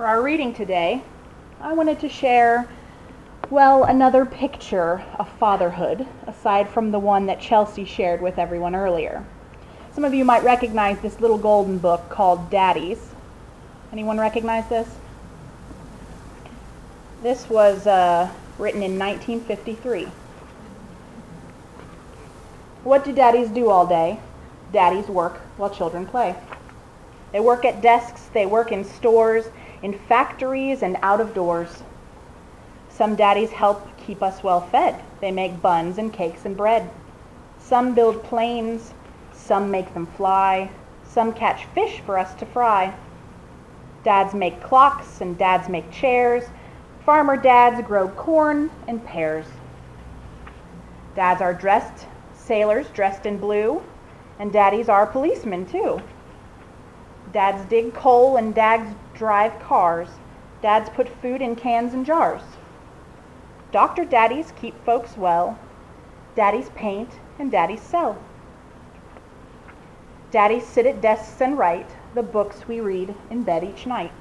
For our reading today, I wanted to share, another picture of fatherhood, aside from the one that Chelsea shared with everyone earlier. Some of you might recognize this little golden book called Daddies. Anyone recognize this? This was written in 1953. What do daddies do all day? Daddies work while children play. They work at desks, they work in stores, in factories, and out of doors. Some daddies help keep us well fed. They make buns and cakes and bread. Some build planes, some make them fly. Some catch fish for us to fry. Dads make clocks and dads make chairs. Farmer dads grow corn and pears. Dads are sailors dressed in blue, and daddies are policemen too. Dads dig coal and dads drive cars. Dads put food in cans and jars. Doctor daddies keep folks well. Daddies paint and daddies sell. Daddies sit at desks and write the books we read in bed each night.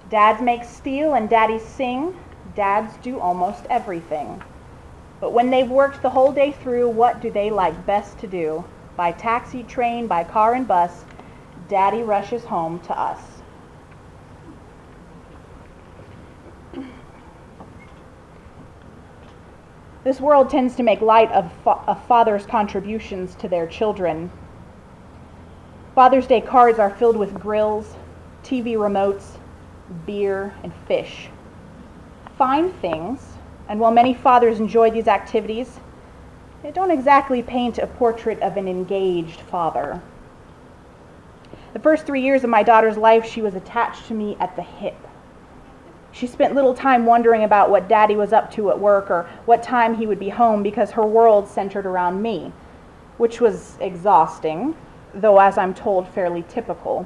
Dads make steel and daddies sing. Dads do almost everything. But when they've worked the whole day through, what do they like best to do? By taxi, train, by car and bus, Daddy rushes home to us. This world tends to make light of fathers' contributions to their children. Father's Day cards are filled with grills, TV remotes, beer, and fish. Fine things, and while many fathers enjoy these activities, they don't exactly paint a portrait of an engaged father. The first 3 years of my daughter's life, she was attached to me at the hip. She spent little time wondering about what Daddy was up to at work or what time he would be home because her world centered around me, which was exhausting, though as I'm told, fairly typical.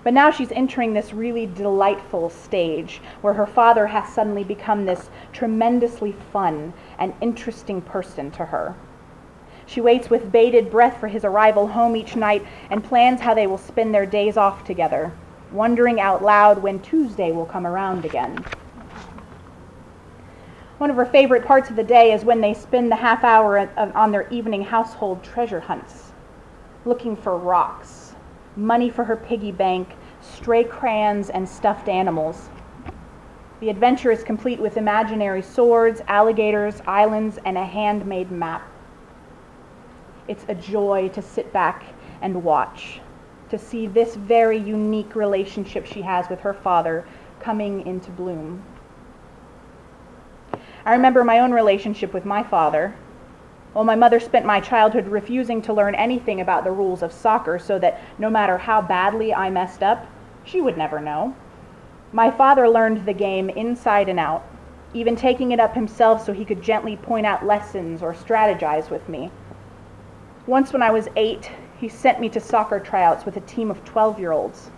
But now she's entering this really delightful stage where her father has suddenly become this tremendously fun and interesting person to her. She waits with bated breath for his arrival home each night and plans how they will spend their days off together, wondering out loud when Tuesday will come around again. One of her favorite parts of the day is when they spend the half hour on their evening household treasure hunts, looking for rocks, money for her piggy bank, stray crayons, and stuffed animals. The adventure is complete with imaginary swords, alligators, islands, and a handmade map. It's a joy to sit back and watch, to see this very unique relationship she has with her father coming into bloom. I remember my own relationship with my father. Well, my mother spent my childhood refusing to learn anything about the rules of soccer so that no matter how badly I messed up, she would never know. My father learned the game inside and out, even taking it up himself so he could gently point out lessons or strategize with me. Once when I was 8, he sent me to soccer tryouts with a team of 12-year-olds.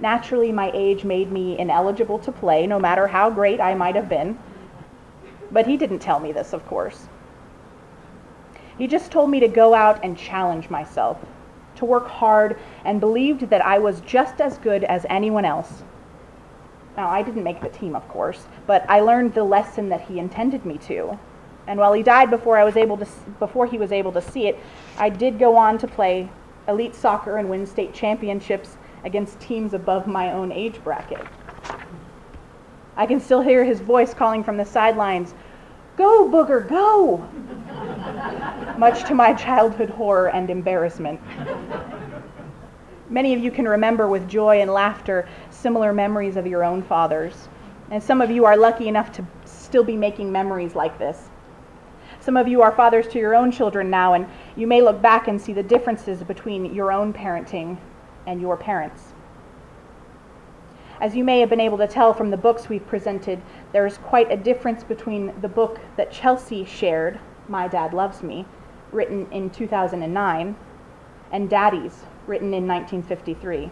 Naturally, my age made me ineligible to play, no matter how great I might have been. But he didn't tell me this, of course. He just told me to go out and challenge myself, to work hard, and believed that I was just as good as anyone else. Now, I didn't make the team, of course, but I learned the lesson that he intended me to. And while he died before he was able to see it, I did go on to play elite soccer and win state championships against teams above my own age bracket. I can still hear his voice calling from the sidelines, "Go, Booger, go!" much to my childhood horror and embarrassment. Many of you can remember with joy and laughter similar memories of your own fathers. And some of you are lucky enough to still be making memories like this. Some of you are fathers to your own children now, and you may look back and see the differences between your own parenting and your parents. As you may have been able to tell from the books we've presented, there is quite a difference between the book that Chelsea shared, My Dad Loves Me, written in 2009, and Daddies, written in 1953.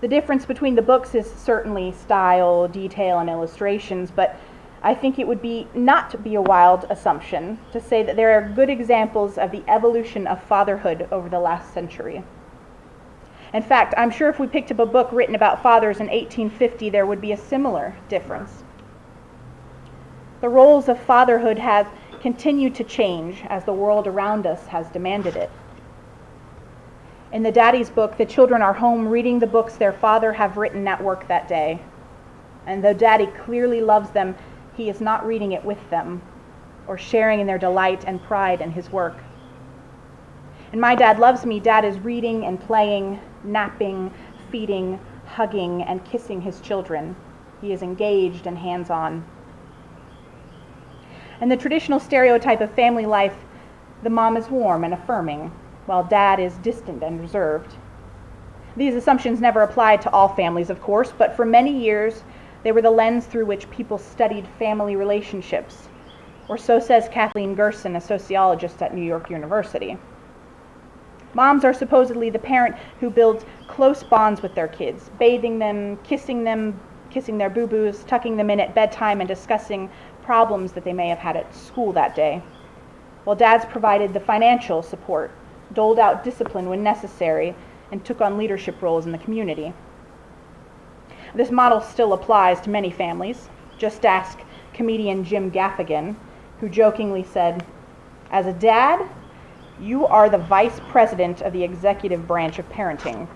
The difference between the books is certainly style, detail, and illustrations, but I think it would not be a wild assumption to say that there are good examples of the evolution of fatherhood over the last century. In fact, I'm sure if we picked up a book written about fathers in 1850, there would be a similar difference. The roles of fatherhood have continued to change as the world around us has demanded it. In the Daddy's book, the children are home reading the books their father have written at work that day. And though Daddy clearly loves them, he is not reading it with them or sharing in their delight and pride in his work. In My Dad Loves Me, Dad is reading and playing, napping, feeding, hugging, and kissing his children. He is engaged and hands-on. In the traditional stereotype of family life, the mom is warm and affirming, while Dad is distant and reserved. These assumptions never applied to all families, of course, but for many years, they were the lens through which people studied family relationships, or so says Kathleen Gerson, a sociologist at New York University. Moms are supposedly the parent who builds close bonds with their kids, bathing them, kissing their boo-boos, tucking them in at bedtime, and discussing problems that they may have had at school that day, while dads provided the financial support, doled out discipline when necessary, and took on leadership roles in the community. This model still applies to many families. Just ask comedian Jim Gaffigan, who jokingly said, "As a dad, you are the vice president of the executive branch of parenting.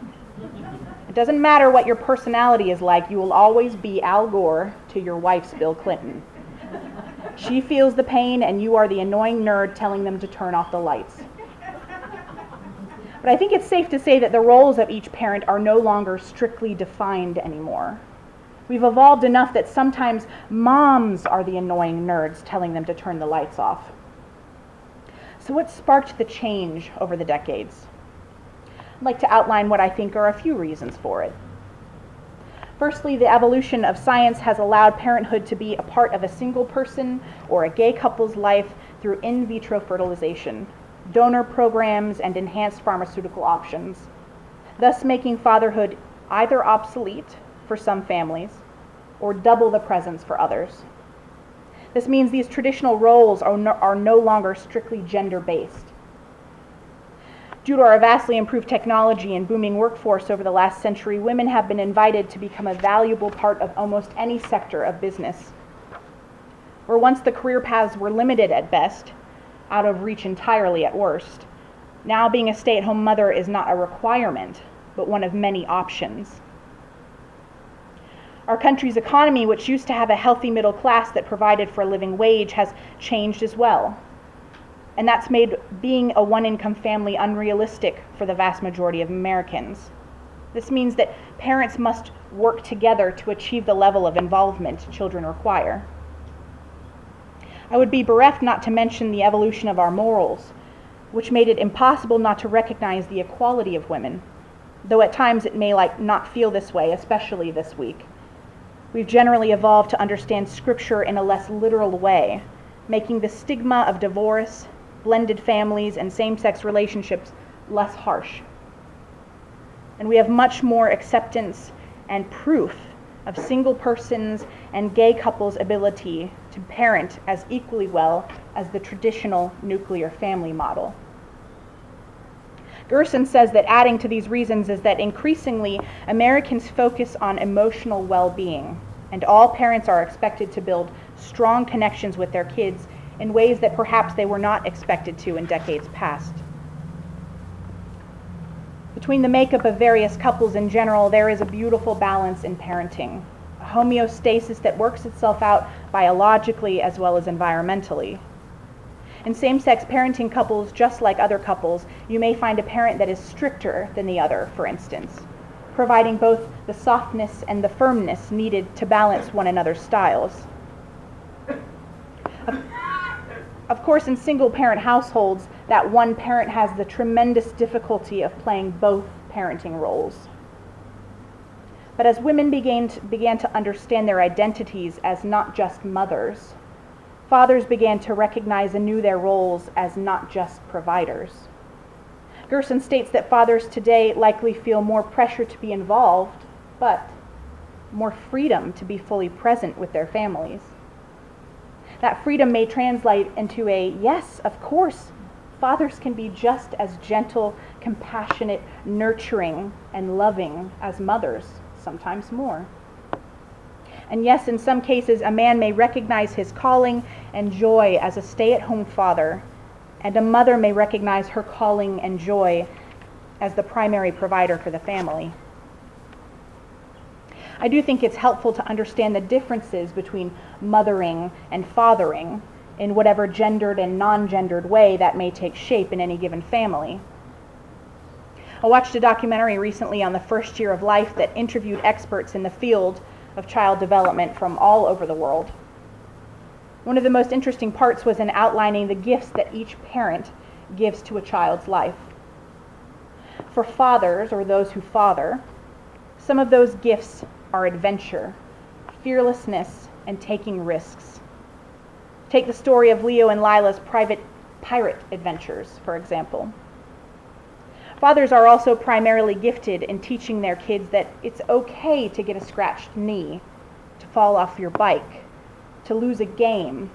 It doesn't matter what your personality is like, you will always be Al Gore to your wife's Bill Clinton. She feels the pain and you are the annoying nerd telling them to turn off the lights." But I think it's safe to say that the roles of each parent are no longer strictly defined anymore. We've evolved enough that sometimes moms are the annoying nerds telling them to turn the lights off. So what sparked the change over the decades? I'd like to outline what I think are a few reasons for it. Firstly, the evolution of science has allowed parenthood to be a part of a single person or a gay couple's life through in vitro fertilization, donor programs, and enhanced pharmaceutical options, thus making fatherhood either obsolete for some families or double the presence for others. This means these traditional roles are no longer strictly gender-based. Due to our vastly improved technology and booming workforce over the last century, women have been invited to become a valuable part of almost any sector of business. Where once the career paths were limited at best, out of reach entirely at worst, now being a stay-at-home mother is not a requirement, but one of many options. Our country's economy, which used to have a healthy middle class that provided for a living wage, has changed as well. And that's made being a one-income family unrealistic for the vast majority of Americans. This means that parents must work together to achieve the level of involvement children require. I would be bereft not to mention the evolution of our morals, which made it impossible not to recognize the equality of women, though at times it may not feel this way, especially this week. We've generally evolved to understand Scripture in a less literal way, making the stigma of divorce, blended families, and same-sex relationships less harsh. And we have much more acceptance and proof of single persons and gay couples' ability to parent as equally well as the traditional nuclear family model. Gerson says that adding to these reasons is that increasingly Americans focus on emotional well-being, and all parents are expected to build strong connections with their kids in ways that perhaps they were not expected to in decades past. Between the makeup of various couples in general, there is a beautiful balance in parenting, a homeostasis that works itself out biologically as well as environmentally. In same-sex parenting couples, just like other couples, you may find a parent that is stricter than the other, for instance, providing both the softness and the firmness needed to balance one another's styles. Of course, in single-parent households, that one parent has the tremendous difficulty of playing both parenting roles. But as women began to understand their identities as not just mothers, fathers began to recognize anew their roles as not just providers. Gerson states that fathers today likely feel more pressure to be involved, but more freedom to be fully present with their families. That freedom may translate into a, yes, of course, fathers can be just as gentle, compassionate, nurturing, and loving as mothers, sometimes more. And yes, in some cases, a man may recognize his calling and joy as a stay-at-home father, and a mother may recognize her calling and joy as the primary provider for the family. I do think it's helpful to understand the differences between mothering and fathering in whatever gendered and non-gendered way that may take shape in any given family. I watched a documentary recently on the first year of life that interviewed experts in the field of child development from all over the world. One of the most interesting parts was in outlining the gifts that each parent gives to a child's life. For fathers, or those who father, some of those gifts are adventure, fearlessness, and taking risks. Take the story of Leo and Lila's private pirate adventures, for example. Fathers are also primarily gifted in teaching their kids that it's okay to get a scratched knee, to fall off your bike, to lose a game,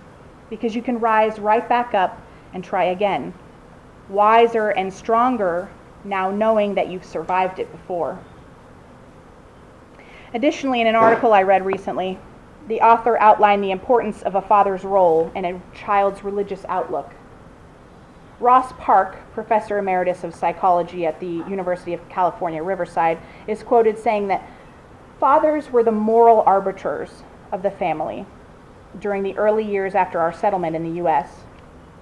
because you can rise right back up and try again, wiser and stronger now knowing that you've survived it before. Additionally, in an article I read recently, the author outlined the importance of a father's role in a child's religious outlook. Ross Park, professor emeritus of psychology at the University of California, Riverside, is quoted saying that fathers were the moral arbiters of the family during the early years after our settlement in the U.S.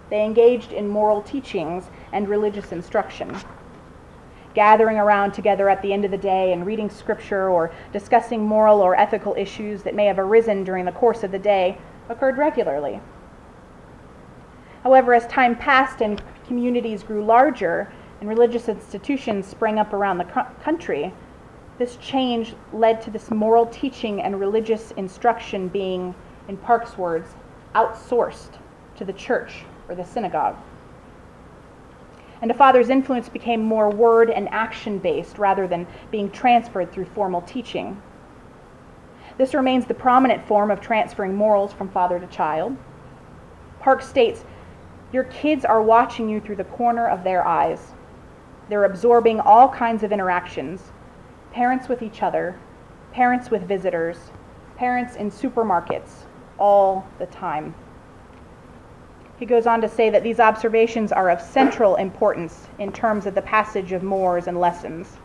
They engaged in moral teachings and religious instruction. Gathering around together at the end of the day and reading scripture or discussing moral or ethical issues that may have arisen during the course of the day occurred regularly. However, as time passed and communities grew larger and religious institutions sprang up around the country, this change led to this moral teaching and religious instruction being, in Park's words, outsourced to the church or the synagogue. And a father's influence became more word and action-based rather than being transferred through formal teaching. This remains the prominent form of transferring morals from father to child. Park states, "Your kids are watching you through the corner of their eyes. They're absorbing all kinds of interactions, parents with each other, parents with visitors, parents in supermarkets, all the time." He goes on to say that these observations are of central importance in terms of the passage of mores and lessons.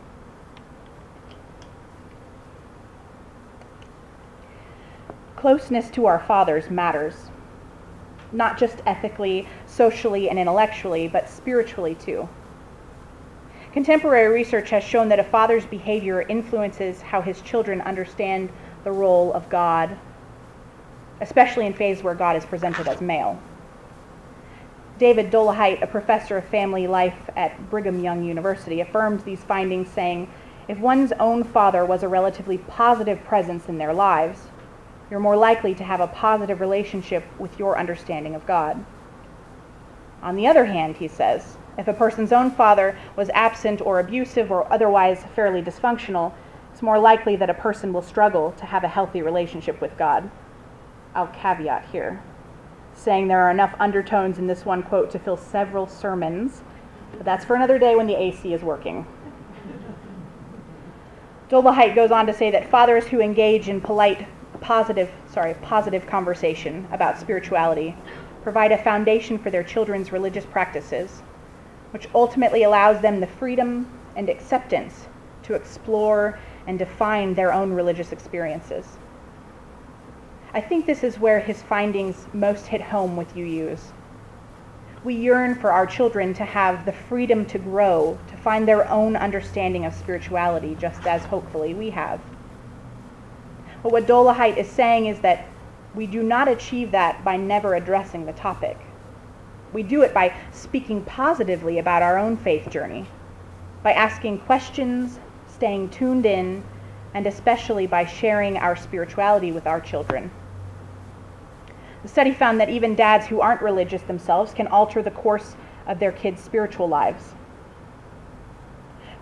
Closeness to our fathers matters, not just ethically, socially, and intellectually, but spiritually too. Contemporary research has shown that a father's behavior influences how his children understand the role of God, especially in phases where God is presented as male. David Dolehite, a professor of family life at Brigham Young University, affirms these findings, saying, "If one's own father was a relatively positive presence in their lives, you're more likely to have a positive relationship with your understanding of God. On the other hand," he says, "if a person's own father was absent or abusive or otherwise fairly dysfunctional, it's more likely that a person will struggle to have a healthy relationship with God." I'll caveat here, saying there are enough undertones in this one quote to fill several sermons, but that's for another day when the AC is working. Dolehite goes on to say that fathers who engage in positive conversation about spirituality provide a foundation for their children's religious practices, which ultimately allows them the freedom and acceptance to explore and define their own religious experiences. I think this is where his findings most hit home with UUs. We yearn for our children to have the freedom to grow, to find their own understanding of spirituality, just as hopefully we have. But what Dolehite is saying is that we do not achieve that by never addressing the topic. We do it by speaking positively about our own faith journey, by asking questions, staying tuned in, and especially by sharing our spirituality with our children. The study found that even dads who aren't religious themselves can alter the course of their kids' spiritual lives.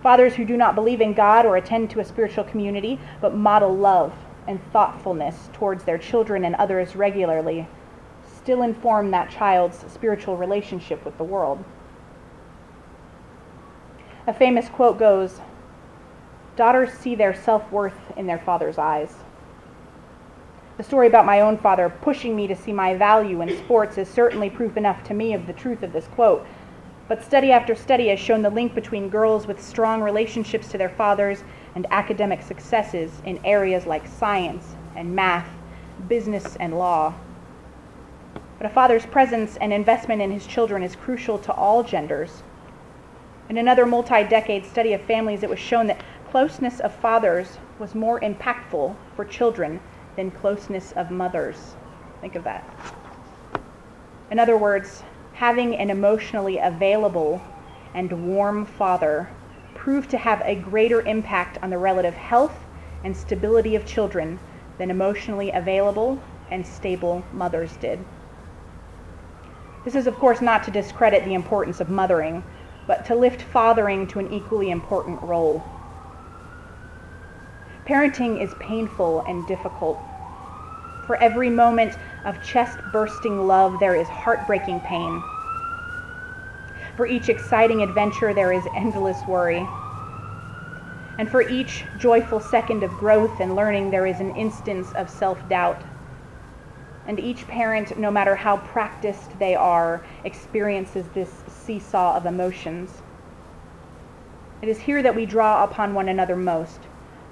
Fathers who do not believe in God or attend to a spiritual community, but model love and thoughtfulness towards their children and others regularly, still inform that child's spiritual relationship with the world. A famous quote goes, "Daughters see their self-worth in their father's eyes." The story about my own father pushing me to see my value in sports is certainly proof enough to me of the truth of this quote. But study after study has shown the link between girls with strong relationships to their fathers and academic successes in areas like science and math, business and law. But a father's presence and investment in his children is crucial to all genders. In another multi-decade study of families, it was shown that closeness of fathers was more impactful for children than closeness of mothers. Think of that. In other words, having an emotionally available and warm father proved to have a greater impact on the relative health and stability of children than emotionally available and stable mothers did. This is, of course, not to discredit the importance of mothering, but to lift fathering to an equally important role. Parenting is painful and difficult. For every moment of chest-bursting love, there is heartbreaking pain. For each exciting adventure, there is endless worry. And for each joyful second of growth and learning, there is an instance of self-doubt. And each parent, no matter how practiced they are, experiences this seesaw of emotions. It is here that we draw upon one another most,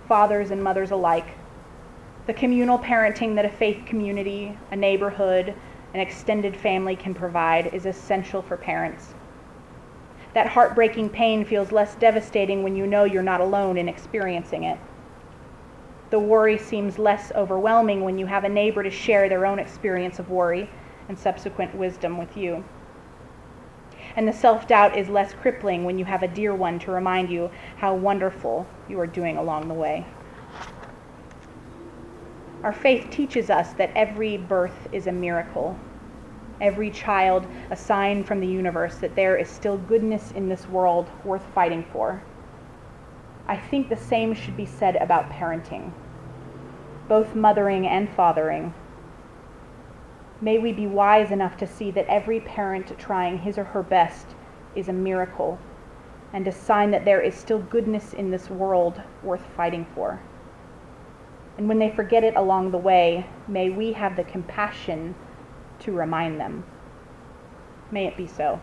fathers and mothers alike. The communal parenting that a faith community, a neighborhood, an extended family can provide is essential for parents. That heartbreaking pain feels less devastating when you know you're not alone in experiencing it. The worry seems less overwhelming when you have a neighbor to share their own experience of worry and subsequent wisdom with you. And the self-doubt is less crippling when you have a dear one to remind you how wonderful you are doing along the way. Our faith teaches us that every birth is a miracle. Every child a sign from the universe that there is still goodness in this world worth fighting for. I think the same should be said about parenting, both mothering and fathering. May we be wise enough to see that every parent trying his or her best is a miracle and a sign that there is still goodness in this world worth fighting for. And when they forget it along the way, may we have the compassion to remind them. May it be so.